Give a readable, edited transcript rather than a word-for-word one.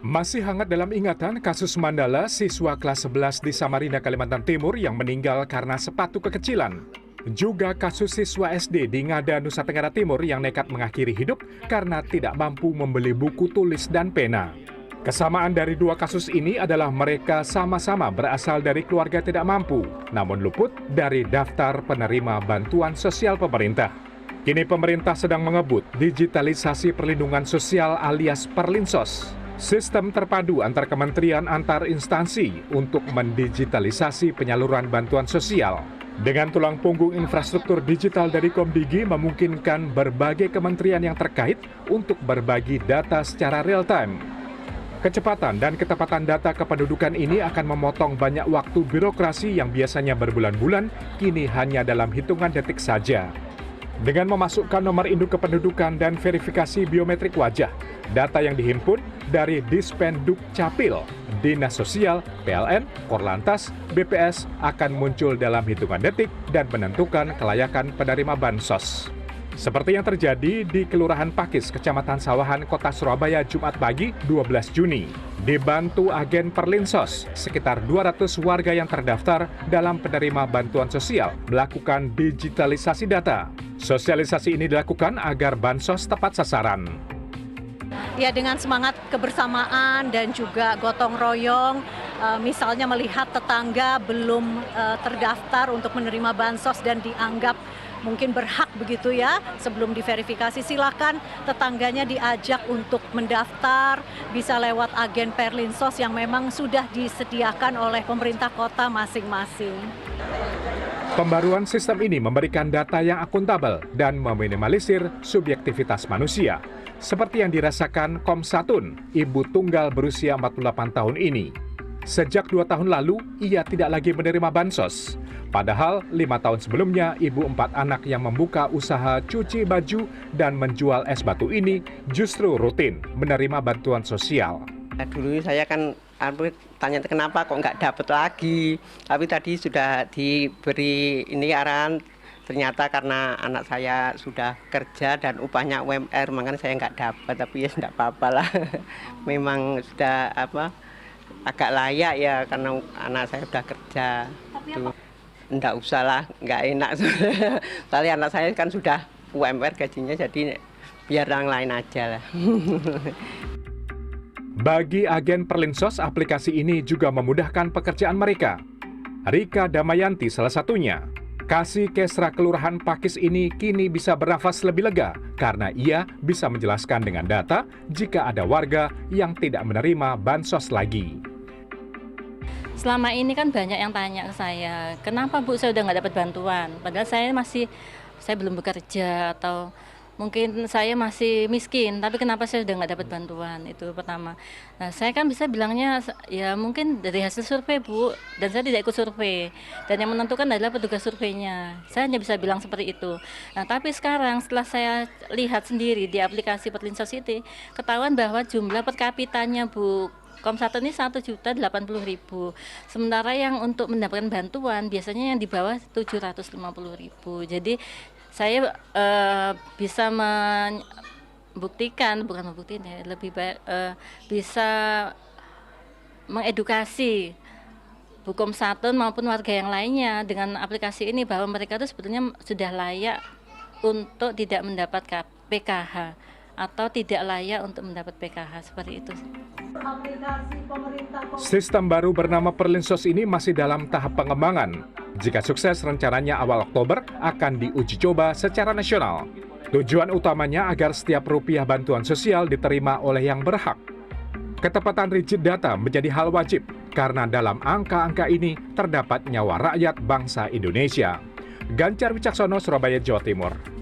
Masih hangat dalam ingatan kasus Mandala, siswa kelas 11 di Samarinda, Kalimantan Timur yang meninggal karena sepatu kekecilan. Juga kasus siswa SD di Ngada, Nusa Tenggara Timur yang nekat mengakhiri hidup karena tidak mampu membeli buku tulis dan pena. Kesamaan dari dua kasus ini adalah mereka sama-sama berasal dari keluarga tidak mampu, namun luput dari daftar penerima bantuan sosial pemerintah. Kini pemerintah sedang mengebut digitalisasi perlindungan sosial alias Perlinsos. Sistem terpadu antar kementerian antar instansi untuk mendigitalisasi penyaluran bantuan sosial. Dengan tulang punggung infrastruktur digital dari Komdigi memungkinkan berbagai kementerian yang terkait untuk berbagi data secara real-time. Kecepatan dan ketepatan data kependudukan ini akan memotong banyak waktu birokrasi yang biasanya berbulan-bulan, kini hanya dalam hitungan detik saja. Dengan memasukkan nomor induk kependudukan dan verifikasi biometrik wajah, data yang dihimpun dari Dispenduk Capil, Dinas Sosial, PLN, Korlantas, BPS akan muncul dalam hitungan detik dan menentukan kelayakan penerima bansos. Seperti yang terjadi di Kelurahan Pakis, Kecamatan Sawahan, Kota Surabaya, Jumat pagi 12 Juni. Dibantu agen Perlinsos, sekitar 200 warga yang terdaftar dalam penerima bantuan sosial melakukan digitalisasi data. Sosialisasi ini dilakukan agar bansos tepat sasaran. Ya, dengan semangat kebersamaan dan juga gotong royong, misalnya melihat tetangga belum terdaftar untuk menerima bansos dan dianggap mungkin berhak begitu ya, sebelum diverifikasi silakan tetangganya diajak untuk mendaftar, bisa lewat agen Perlinsos yang memang sudah disediakan oleh pemerintah kota masing-masing. Pembaruan sistem ini memberikan data yang akuntabel dan meminimalisir subjektivitas manusia, seperti yang dirasakan Komsatun, ibu tunggal berusia 48 tahun ini. Sejak 2 tahun lalu, ia tidak lagi menerima bansos. Padahal 5 tahun sebelumnya, ibu 4 anak yang membuka usaha cuci baju dan menjual es batu ini justru rutin menerima bantuan sosial. Dulu saya kan tanya kenapa kok nggak dapat lagi, tapi tadi sudah diberi ini arahan, ternyata karena anak saya sudah kerja dan upahnya UMR, makanya saya nggak dapat, tapi ya nggak apa-apa lah. Memang sudah agak layak ya karena anak saya sudah kerja. Nggak usah lah, nggak enak. Soalnya anak saya kan sudah UMR gajinya, jadi biar yang lain aja lah. Bagi agen Perlinsos, aplikasi ini juga memudahkan pekerjaan mereka. Rika Damayanti salah satunya. Kasih Kesra Kelurahan Pakis ini kini bisa bernafas lebih lega karena ia bisa menjelaskan dengan data jika ada warga yang tidak menerima bansos lagi. Selama ini kan banyak yang tanya ke saya, kenapa Bu saya udah nggak dapat bantuan? Padahal saya belum bekerja atau mungkin saya masih miskin, tapi kenapa saya udah nggak dapat bantuan? Itu pertama. Nah, saya kan bisa bilangnya ya mungkin dari hasil survei Bu, dan saya tidak ikut survei. Dan yang menentukan adalah petugas surveinya. Saya hanya bisa bilang seperti itu. Nah, tapi sekarang setelah saya lihat sendiri di aplikasi Perlinsos itu, ketahuan bahwa jumlah per kapitanya Bu Komsatun ini 1.080.000. Sementara yang untuk mendapatkan bantuan biasanya yang di bawah 750.000. Jadi saya bisa membuktikan, bukan membuktikan ya, lebih baik bisa mengedukasi Bu Komsatun maupun warga yang lainnya dengan aplikasi ini bahwa mereka itu sebetulnya sudah layak untuk tidak mendapat PKH atau tidak layak untuk mendapat PKH, seperti itu. Sistem baru bernama Perlinsos ini masih dalam tahap pengembangan. Jika sukses, rencananya awal Oktober akan diuji coba secara nasional. Tujuan utamanya agar setiap rupiah bantuan sosial diterima oleh yang berhak. Ketepatan rigid data menjadi hal wajib karena dalam angka-angka ini terdapat nyawa rakyat bangsa Indonesia. Ganjar Wicaksono, Surabaya, Jawa Timur.